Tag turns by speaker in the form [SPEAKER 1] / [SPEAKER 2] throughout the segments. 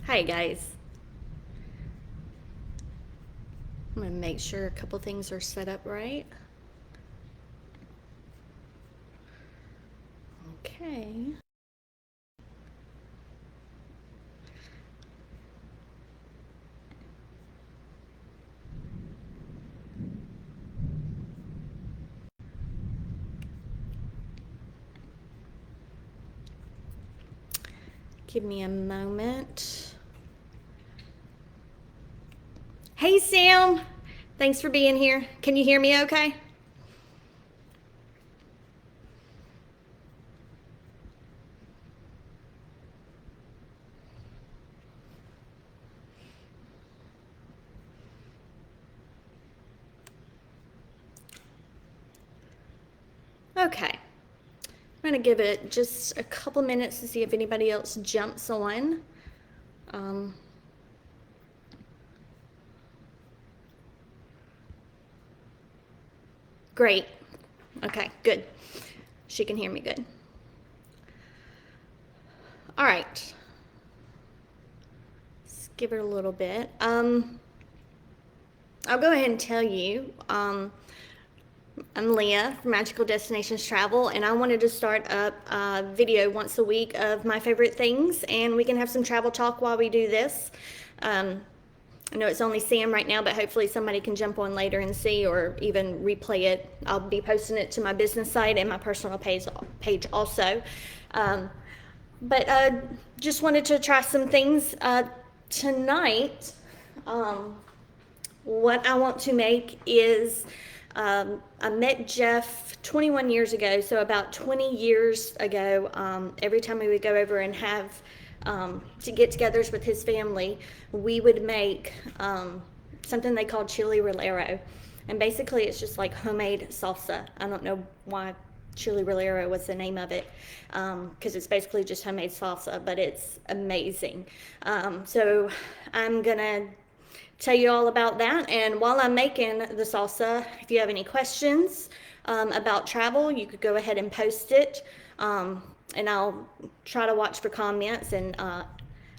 [SPEAKER 1] Hi guys. I'm gonna make sure a couple things are set up right. Okay. Give me a moment. Hey Sam, thanks for being here. Can you hear me okay? Okay. I'm gonna give it just a couple minutes to see if anybody else jumps on. Um, Great. Okay, good. She can hear me good. All right. Let's give her a little bit. I'll go ahead and tell you. I'm Leah from Magical Destinations Travel, and I wanted to start up a video once a week of my favorite things, and we can have some travel talk while we do this. I know it's only Sam right now, but hopefully somebody can jump on later and see, or even replay it. I'll be posting it to my business site and my personal page also. Um, but just wanted to try some things tonight. Um, what I want to make is I met Jeff 21 years ago, so about 20 years ago, every time we would go over and have to get togethers with his family, we would make something they called chili rolero. And basically, it's just like homemade salsa. I don't know why chili rolero was the name of it, because it's basically just homemade salsa, but it's amazing. So I'm gonna tell you all about that. And while I'm making the salsa, if you have any questions about travel, you could go ahead and post it. And I'll try to watch for comments. And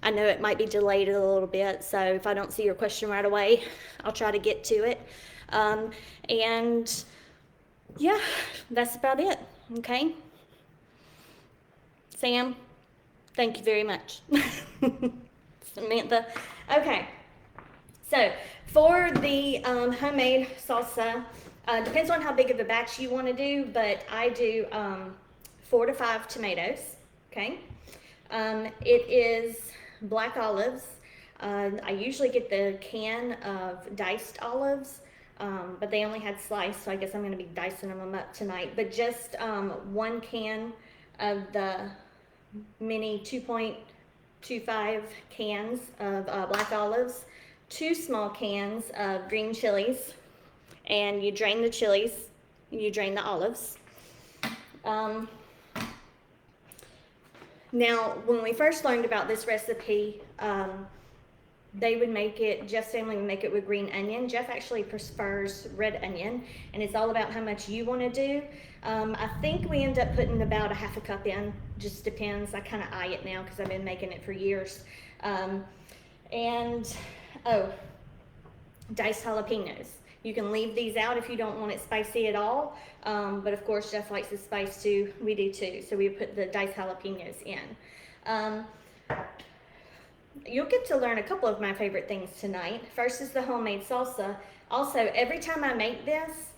[SPEAKER 1] I know it might be delayed a little bit, so if I don't see your question right away, I'll try to get to it. And yeah, that's about it. Okay. Sam, thank you very much. Samantha. Okay. So for the homemade salsa, depends on how big of a batch you want to do, but I do 4 to 5 tomatoes. Okay. It is black olives. I usually get the can of diced olives, but they only had sliced, so I guess I'm going to be dicing them up tonight. But just 1 can of the mini 2.25 cans of black olives, 2 small cans of green chilies, and you drain the chilies, you drain the olives. Um, Now, when we first learned about this recipe, they would make it, Jeff's family would make it with green onion. Jeff actually prefers red onion, and it's all about how much you want to do. I think we end up putting about a half a cup in, just depends. I kind of eye it now because I've been making it for years. And, oh, diced jalapenos. You can leave these out if you don't want it spicy at all. But of course, Jeff likes the spice too. We do too. So we put the diced jalapenos in. You'll get to learn a couple of my favorite things tonight. First is the homemade salsa. Also, every time I make this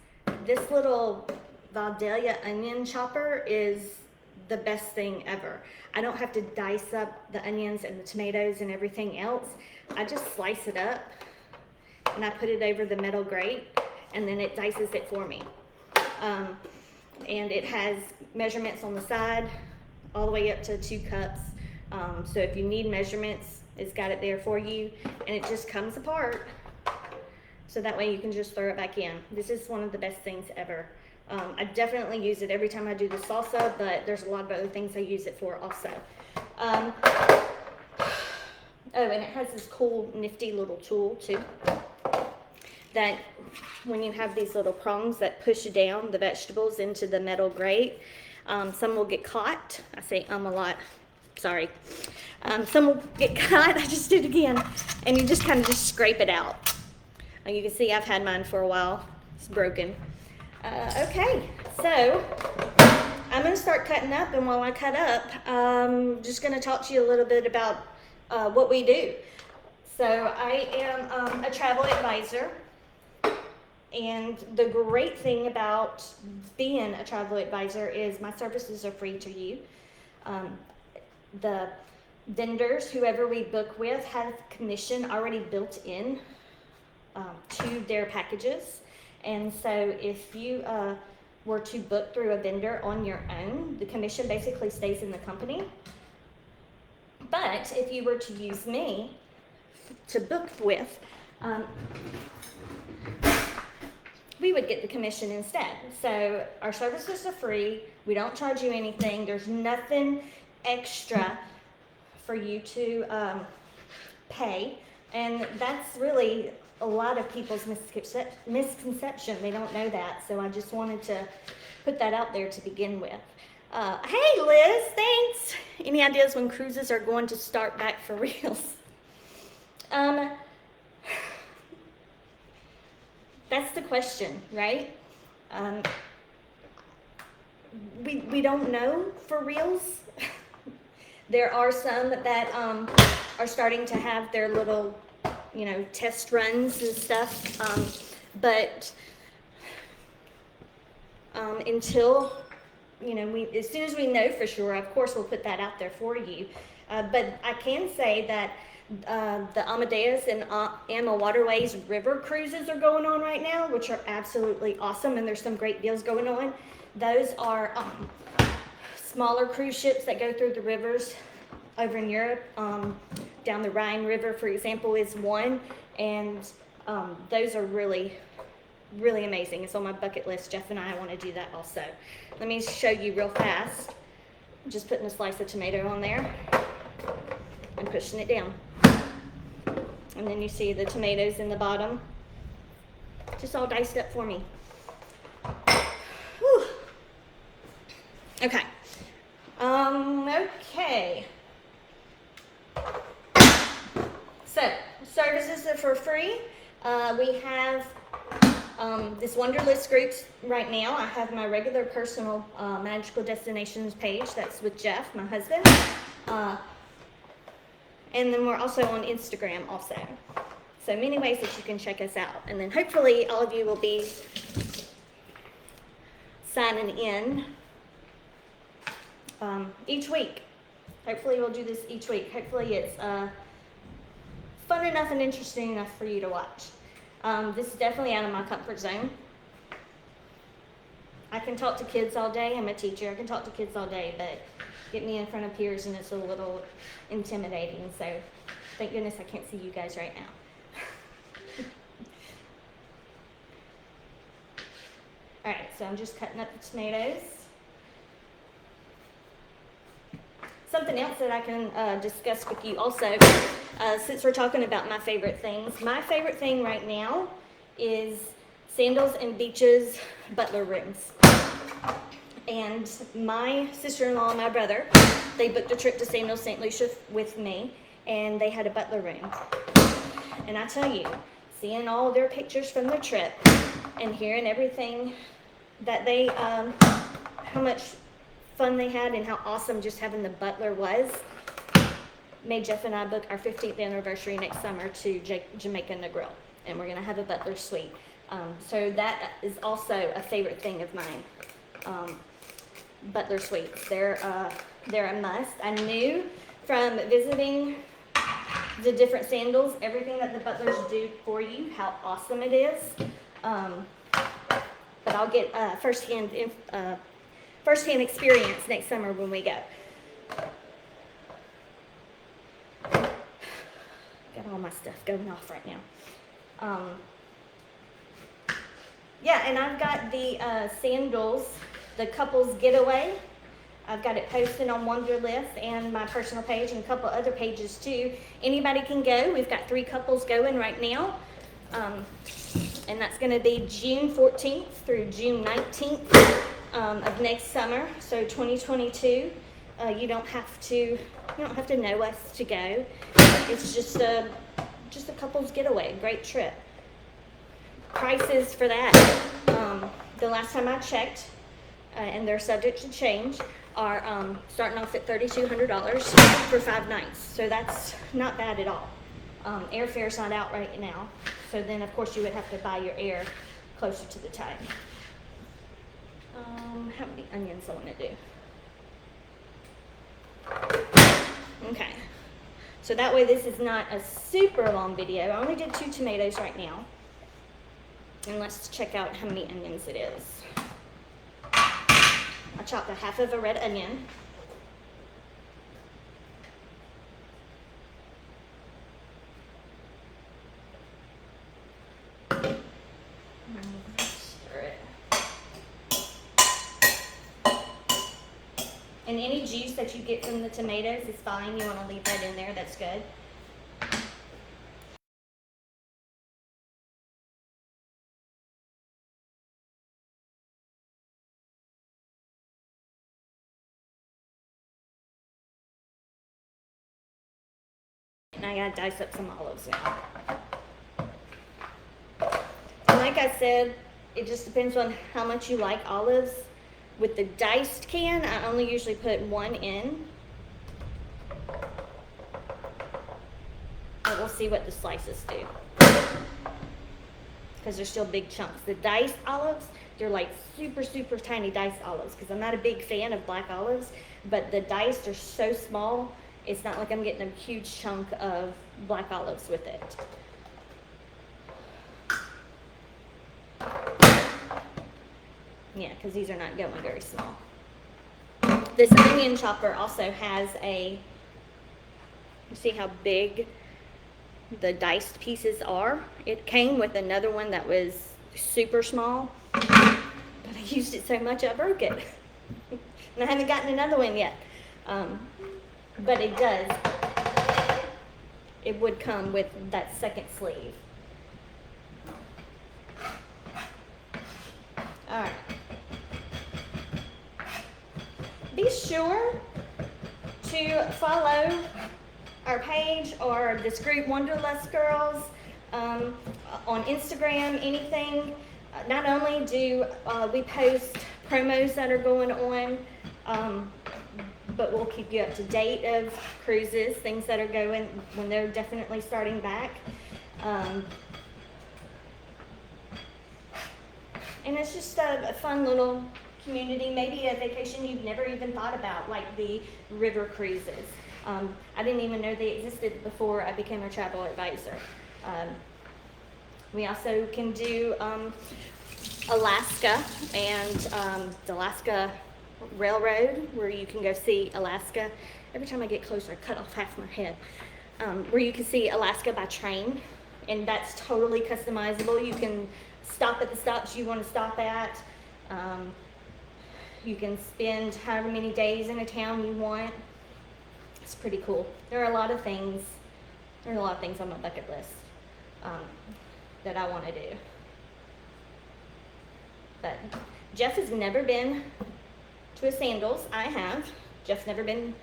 [SPEAKER 1] little Valdelia onion chopper is the best thing ever. I don't have to dice up the onions and the tomatoes and everything else. I just slice it up and I put it over the metal grate, and then it dices it for me. And it has measurements on the side all the way up to 2 cups. So if you need measurements, it's got it there for you, and it just comes apart. So that way you can just throw it back in. This is one of the best things ever. I definitely use it every time I do the salsa, but there's a lot of other things I use it for also. Oh, and it has this cool, nifty little tool too, that when you have these little prongs that push down the vegetables into the metal grate, some will get caught. I say a lot. Sorry. Some will get cut. I just did it again. And you just kind of just scrape it out. You can see I've had mine for a while. It's broken. Okay, so I'm going to start cutting up, and while I cut up, I'm just going to talk to you a little bit about what we do. So I am a travel advisor, and the great thing about being a travel advisor is my services are free to you. The vendors, whoever we book with, have commission already built in to their packages. And so if you were to book through a vendor on your own, the commission basically stays in the company. But if you were to use me to book with, we would get the commission instead. So our services are free. We don't charge you anything. There's nothing extra for you to pay. And that's really a lot of people's misconception. They don't know that. So I just wanted to put that out there to begin with. Hey Liz, thanks. Any ideas when cruises are going to start back for reals? That's the question, right? We don't know for reals. There are some that are starting to have their little, test runs and stuff. But until, as soon as we know for sure, of course, we'll put that out there for you. But I can say that the Amadeus and Emma Waterways river cruises are going on right now, which are absolutely awesome, and there's some great deals going on. Those are smaller cruise ships that go through the rivers over in Europe. Down the Rhine River, for example, is one, and those are really, really amazing. It's on my bucket list. Jeff and I want to do that also. Let me show you real fast. I'm just putting a slice of tomato on there and pushing it down. And then you see the tomatoes in the bottom, just all diced up for me. Whew. Okay. Okay. So, services are for free. We have this Wonderlist groups right now. I have my regular personal Magical Destinations page. That's with Jeff, my husband. And then we're also on Instagram also. So many ways that you can check us out. And then hopefully all of you will be signing in each week. Hopefully we'll do this each week. Hopefully it's fun enough and interesting enough for you to watch. This is definitely out of my comfort zone. I can talk to kids all day. I'm a teacher. I can talk to kids all day, but get me in front of peers and it's a little intimidating. So thank goodness I can't see you guys right now. All right, so I'm just cutting up the tomatoes. Something else that I can discuss with you also, since we're talking about my favorite things. My favorite thing right now is Sandals and Beaches butler rooms. And my sister-in-law and my brother, they booked a trip to Sandals, St. Lucia with me, and they had a butler room. And I tell you, seeing all their pictures from their trip and hearing everything that they, how much fun they had and how awesome just having the butler was, made Jeff and I book our 15th anniversary next summer to Jamaica Negril, and we're gonna have a butler suite. So that is also a favorite thing of mine. Butler suites, they're a must. I knew from visiting the different Sandals, everything that the butlers do for you, how awesome it is. But I'll get firsthand experience next summer when we go. Got all my stuff going off right now. Yeah, and I've got the Sandals, the couples getaway. I've got it posted on Wonderlist and my personal page and a couple other pages too. Anybody can go. We've got 3 couples going right now. And that's going to be June 14th through June 19th of next summer, so 2022. You don't have to You don't have to know us to go. It's just a couple's getaway, great trip. Prices for that, the last time I checked, and they're subject to change, are starting off at $3,200 for 5 nights. So that's not bad at all. Airfare's not out right now, so then of course you would have to buy your air closer to the time. How many onions I want to do? Okay, so that way this is not a super long video. I only did 2 tomatoes right now, and let's check out how many onions it is. I chopped a half of a red onion. Stir it. And any juice that you get from the tomatoes is fine. You want to leave that in there, that's good. And I gotta dice up some olives now. And like I said, it just depends on how much you like olives. With the diced can, I only usually put 1 in. But we'll see what the slices do, because they're still big chunks. The diced olives, they're like super, super tiny diced olives, because I'm not a big fan of black olives, but the diced are so small, it's not like I'm getting a huge chunk of black olives with it. Yeah, because these are not going very small. This onion chopper also has you see how big the diced pieces are? It came with another one that was super small, but I used it so much I broke it. And I haven't gotten another one yet. But it would come with that second sleeve. All right. Be sure to follow our page or this group, Wanderlust Girls, on Instagram, anything. Not only do we post promos that are going on, but we'll keep you up to date of cruises, things that are going when they're definitely starting back. And it's just a fun little community, maybe a vacation you've never even thought about, like the river cruises. I didn't even know they existed before I became a travel advisor. We also can do Alaska and the Alaska Railroad, where you can go see Alaska. Every time I get closer, I cut off half my head. Where you can see Alaska by train, and that's totally customizable. You can stop at the stops you want to stop at. You can spend however many days in a town you want. It's pretty cool. There are a lot of things on my bucket list that I want to do. But Jeff has never been to a Sandals. I have. Jeff's never been.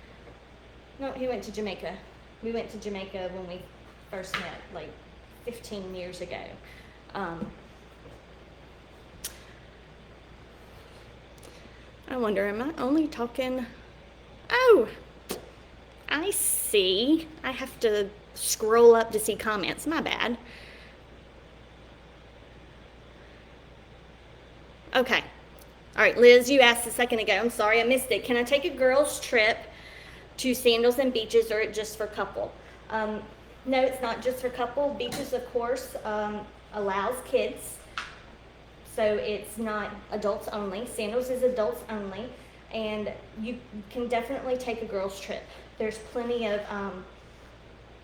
[SPEAKER 1] No, he went to Jamaica. We went to Jamaica when we first met, like 15 years ago. I wonder, am I only talking? Oh, I see. I have to scroll up to see comments. My bad. Okay. All right, Liz, you asked a second ago. I'm sorry, I missed it. Can I take a girls' trip to Sandals and Beaches, or just for couple? No, it's not just for couple. Beaches, of course, allows kids. So it's not adults only. Sandals is adults only. And you can definitely take a girls' trip. There's plenty of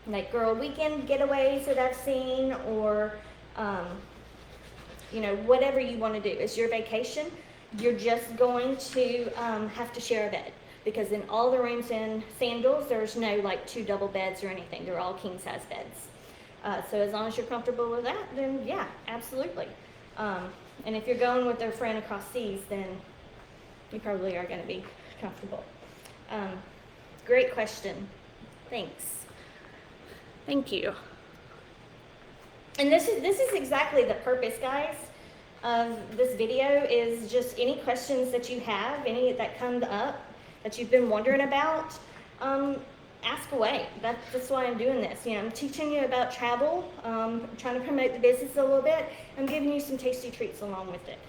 [SPEAKER 1] like girl weekend getaways that I've seen, or whatever you want to do. It's your vacation. You're just going to have to share a bed, because in all the rooms in Sandals, there's no like 2 double beds or anything. They're all king size beds. So as long as you're comfortable with that, then yeah, absolutely. And if you're going with a friend across seas, then you probably are going to be comfortable. Great question. Thanks. Thank you. And this is exactly the purpose, guys, of this video, is just any questions that you have, any that come up that you've been wondering about, ask away. That's why I'm doing this. You know, I'm teaching you about travel, trying to promote the business a little bit. I'm giving you some tasty treats along with it.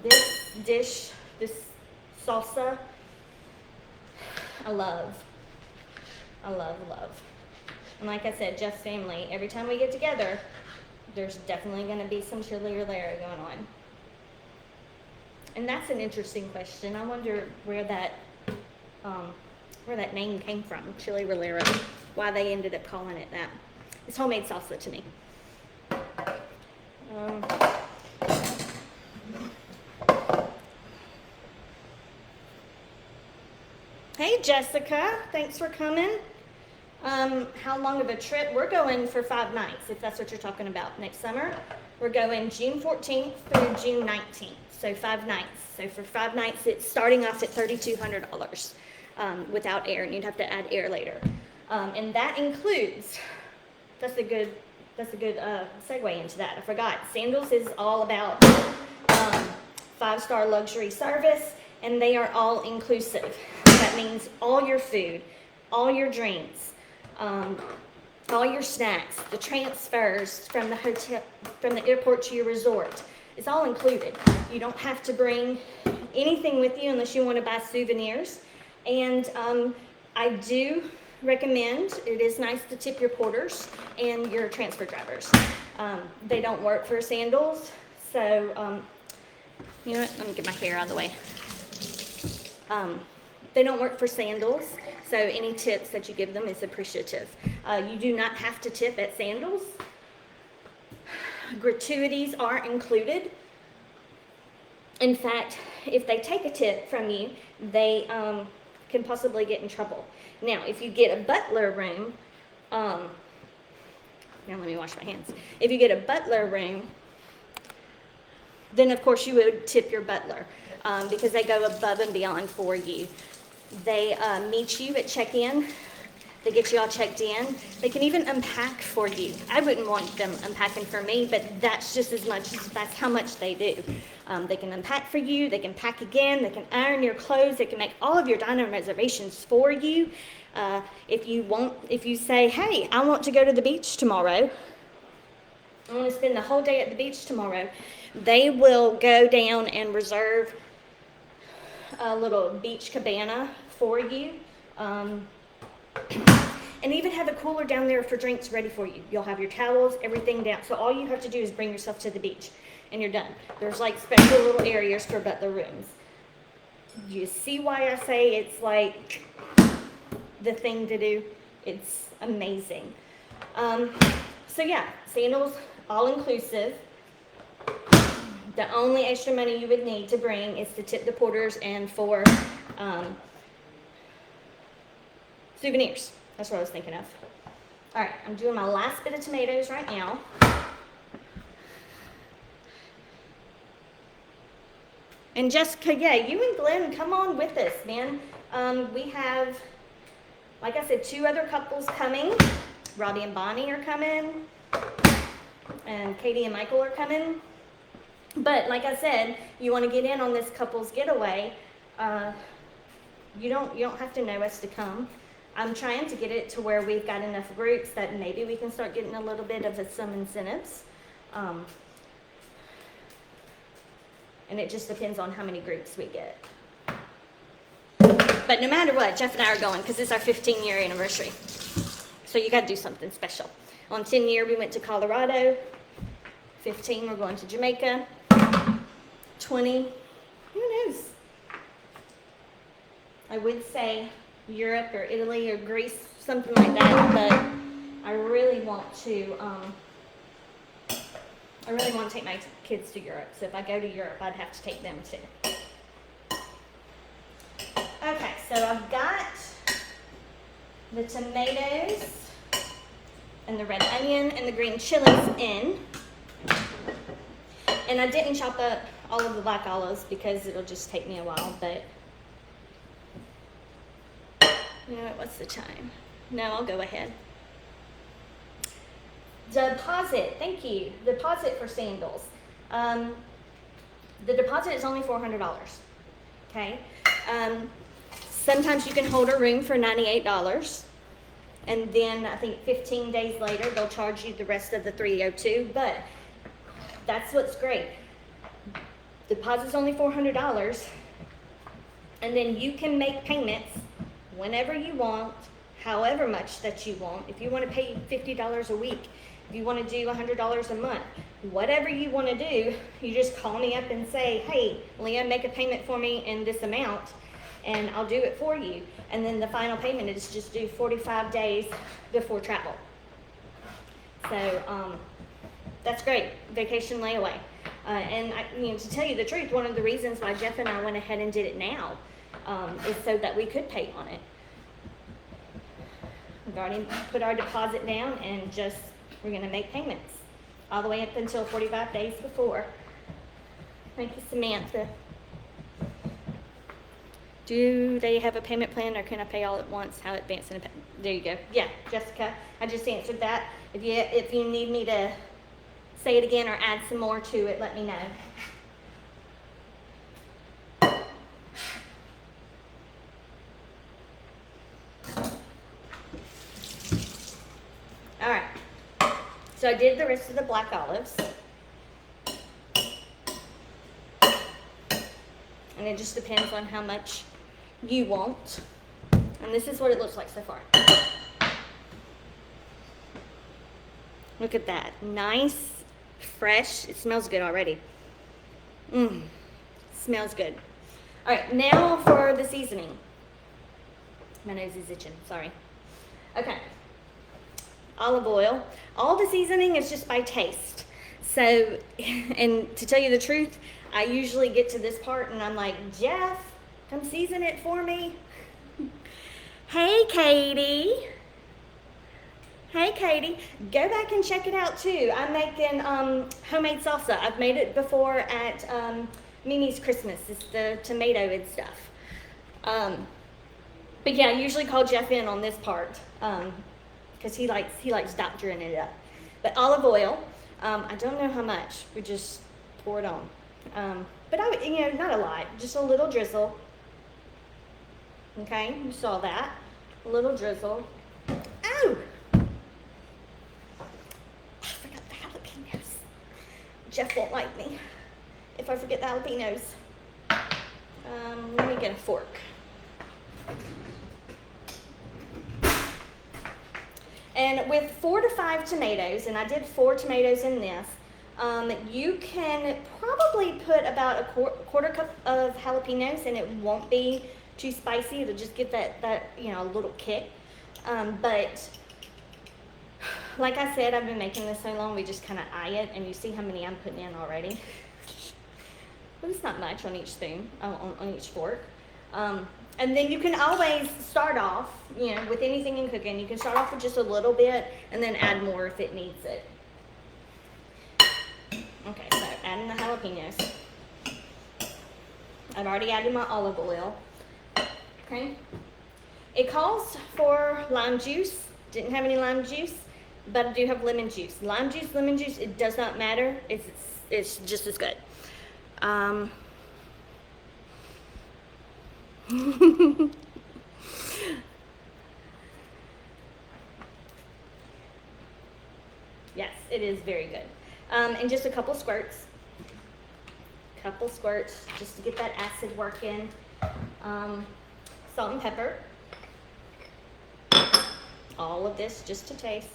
[SPEAKER 1] This dish, this salsa, I love. And like I said, Jeff's family, every time we get together, there's definitely going to be some chili rillera going on. And that's an interesting question. I wonder where that name came from, chili rillera, why they ended up calling it that. It's homemade salsa to me. Hey, Jessica, thanks for coming. How long of a trip? We're going for 5 nights, if that's what you're talking about. Next summer, we're going June 14th through June 19th, so 5 nights. So for 5 nights, it's starting off at $3,200 without air, and you'd have to add air later. And that includes, that's a good segue into that. I forgot, Sandals is all about 5-star luxury service, and they are all inclusive. That means all your food, all your drinks, all your snacks, the transfers from the hotel, from the airport to your resort. It's all included. You don't have to bring anything with you unless you want to buy souvenirs. And I do recommend, it is nice to tip your porters and your transfer drivers. They don't work for Sandals, so you know what? Let me get my hair out of the way. They don't work for Sandals, so any tips that you give them is appreciative. You do not have to tip at Sandals. Gratuities are included. In fact, if they take a tip from you, they can possibly get in trouble. Now, if you get a butler room, now let me wash my hands. If you get a butler room, then of course you would tip your butler because they go above and beyond for you. They meet you at check-in. They get you all checked in. They can even unpack for you. I wouldn't want them unpacking for me, but that's just as much, that's how much they do. They can unpack for you. They can pack again. They can iron your clothes. They can make all of your dining reservations for you. If you say, hey, I want to go to the beach tomorrow. I want to spend the whole day at the beach tomorrow. They will go down and reserve a little beach cabana for you. And even have a cooler down there for drinks ready for you. You'll have your towels, everything down. So all you have to do is bring yourself to the beach and you're done. There's like special little areas for butler rooms. You see why I say it's like the thing to do? It's amazing. So yeah, Sandals, all inclusive. The only extra money you would need to bring is to tip the porters and for souvenirs. That's what I was thinking of. All right, I'm doing my last bit of tomatoes right now. And Jessica, yeah, you and Glenn, come on with us, man. We have, like I said, 2 other couples coming. Robbie and Bonnie are coming. And Katie and Michael are coming. But like I said, you want to get in on this couple's getaway, you don't have to know us to come. I'm trying to get it to where we've got enough groups that maybe we can start getting a little bit of some incentives. And it just depends on how many groups we get. But no matter what, Jeff and I are going because it's our 15-year anniversary. So you got to do something special. On 10-year, we went to Colorado. 15, we're going to Jamaica. 20, who knows? I would say Europe or Italy or Greece, something like that, but I really want to take my kids to Europe. So if I go to Europe, I'd have to take them too. Okay, so I've got the tomatoes and the red onion and the green chilies in. And I didn't chop up all of the black olives because it'll just take me a while, but you know what, what's the time? No, I'll go ahead. Deposit, thank you. Deposit for sandals. The deposit is only $400. Okay. Sometimes you can hold a room for $98, and then I think 15 days later they'll charge you the rest of the $302. But that's what's great. Deposit's only $400, and then you can make payments whenever you want, however much that you want. If you want to pay $50 a week, if you want to do $100 a month, whatever you want to do, you just call me up and say, hey, Leah, make a payment for me in this amount, and I'll do it for you. And then the final payment is just due 45 days before travel. So that's great, vacation layaway. And to tell you the truth, one of the reasons why Jeff and I went ahead and did it now is so that we could pay on it. We've already put our deposit down, and we're going to make payments all the way up until 45 days before. Thank you, Samantha. Do they have a payment plan, or can I pay all at once? How advanced? There you go. Yeah, Jessica, I just answered that. If you need me to say it again or add some more to it, let me know. All right. So I did the rest of the black olives. And it just depends on how much you want. And this is what it looks like so far. Look at that. Nice, fresh. It smells good already. Smells good. All right, now for the seasoning. My nose is itching, sorry. Okay. Olive oil. All the seasoning is just by taste. So, and to tell you the truth, I usually get to this part and I'm like, Jeff, come season it for me. Hey, Katie. Hey, Katie. Go back and check it out too. I'm making homemade salsa. I've made it before at Mimi's Christmas. It's the tomato and stuff. But yeah, I usually call Jeff in on this part because he likes doctoring it up. But olive oil, I don't know how much. We just pour it on. But I would, not a lot, just a little drizzle. Okay, you saw that. A little drizzle. Oh! I forgot the jalapenos. Jeff won't like me if I forget the jalapenos. Let me get a fork. And with 4 to 5 tomatoes, and I did 4 tomatoes in this, you can probably put about a quarter cup of jalapenos, and it won't be too spicy. It'll just give that a little kick. But like I said, I've been making this so long, we just kind of eye it, and you see how many I'm putting in already. But it's not much on each spoon, on each fork. And then you can always start off, with anything in cooking, you can start off with just a little bit and then add more if it needs it. Okay, so adding the jalapenos. I've already added my olive oil. Okay. It calls for lime juice. Didn't have any lime juice, but I do have lemon juice. Lime juice, lemon juice, it does not matter. It's just as good. Yes, it is very good. And just a couple squirts. Just to get that acid working. Salt and pepper. All of this just to taste.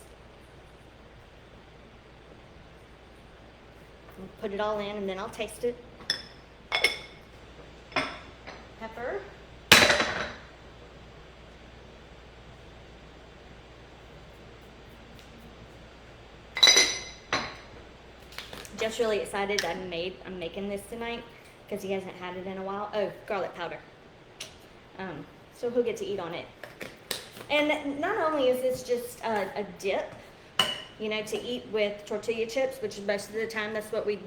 [SPEAKER 1] Put it all in and then I'll taste it. Pepper. Jeff's really excited I'm making this tonight because he hasn't had it in a while. Oh, garlic powder. So he'll get to eat on it. And not only is this just a dip, to eat with tortilla chips, which most of the time that's what we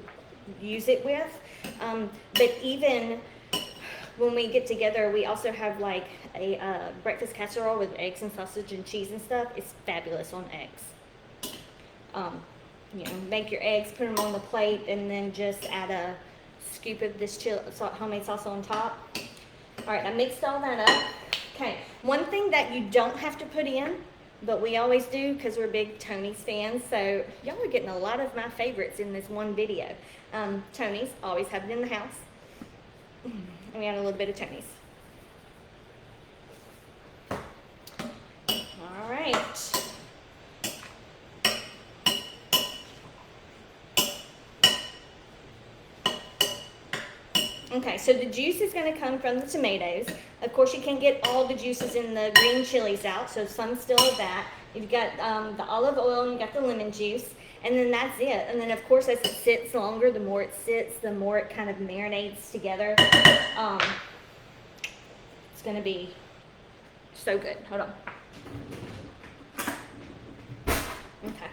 [SPEAKER 1] use it with, but even when we get together, we also have like a breakfast casserole with eggs and sausage and cheese and stuff. It's fabulous on eggs. Um, you know, make your eggs, put them on the plate, and then just add a scoop of this homemade salsa on top. All right, I mixed all that up. Okay, one thing that you don't have to put in, but we always do because we're big Tony's fans, so y'all are getting a lot of my favorites in this one video. Tony's, always have it in the house. And we add a little bit of Tony's. All right. Okay, so the juice is going to come from the tomatoes. Of course, you can get all the juices in the green chilies out, so some still of that. You've got the olive oil and you've got the lemon juice, and then that's it. And then, of course, as it sits longer, the more it sits, the more it kind of marinates together. It's going to be so good. Hold on. Okay.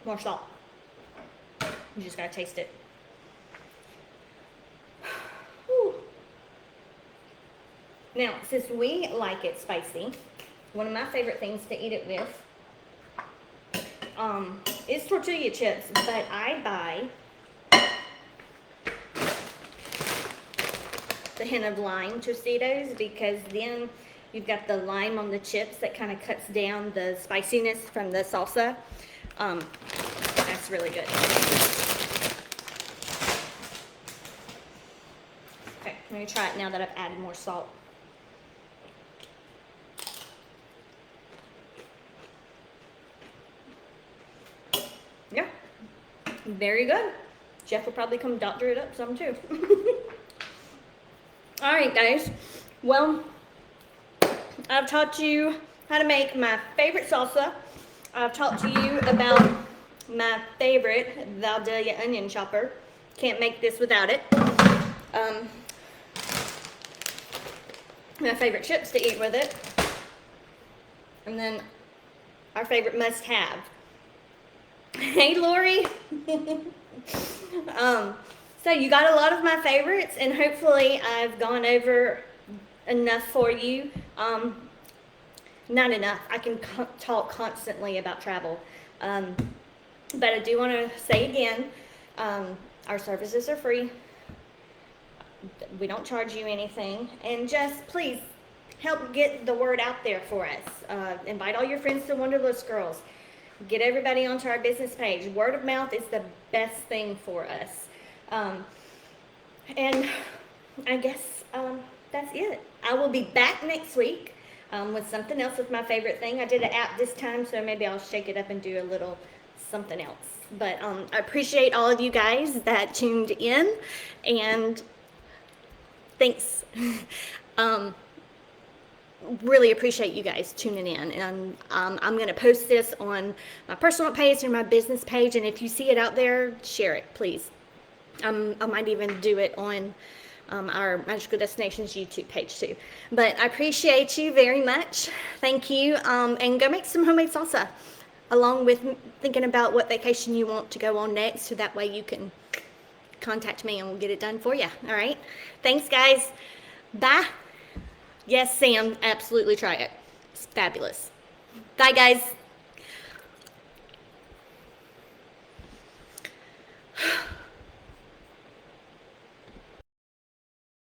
[SPEAKER 1] More salt. You just gotta taste it. Whew. Now, since we like it spicy, one of my favorite things to eat it with is tortilla chips, but I buy the hint of lime Tostitos because then you've got the lime on the chips that kind of cuts down the spiciness from the salsa. That's really good. Okay, let me try it now that I've added more salt. Yeah, very good. Jeff will probably come doctor it up some too. All right, guys. Well, I've taught you how to make my favorite salsa. I've talked to you about my favorite Vidalia onion chopper. Can't make this without it. My favorite chips to eat with it. And then our favorite must-have. Hey, Lori. So you got a lot of my favorites, and hopefully I've gone over enough for you. Not enough. I can talk constantly about travel. But I do want to say again, our services are free. We don't charge you anything. And just please help get the word out there for us. Invite all your friends to Wanderlust Girls. Get everybody onto our business page. Word of mouth is the best thing for us. And I guess that's it. I will be back next week with something else with my favorite thing. I did an app this time, so maybe I'll shake it up and do a little something else. But I appreciate all of you guys that tuned in, and thanks. Really appreciate you guys tuning in, and I'm going to post this on my personal page and my business page, and if you see it out there, share it, please. I might even do it on our Magical Destinations YouTube page too. But I appreciate you very much. Thank you, and go make some homemade salsa along with thinking about what vacation you want to go on next, so that way you can contact me and we'll get it done for you. All right, thanks guys. Bye. Yes, Sam, absolutely try it. It's fabulous. Bye guys.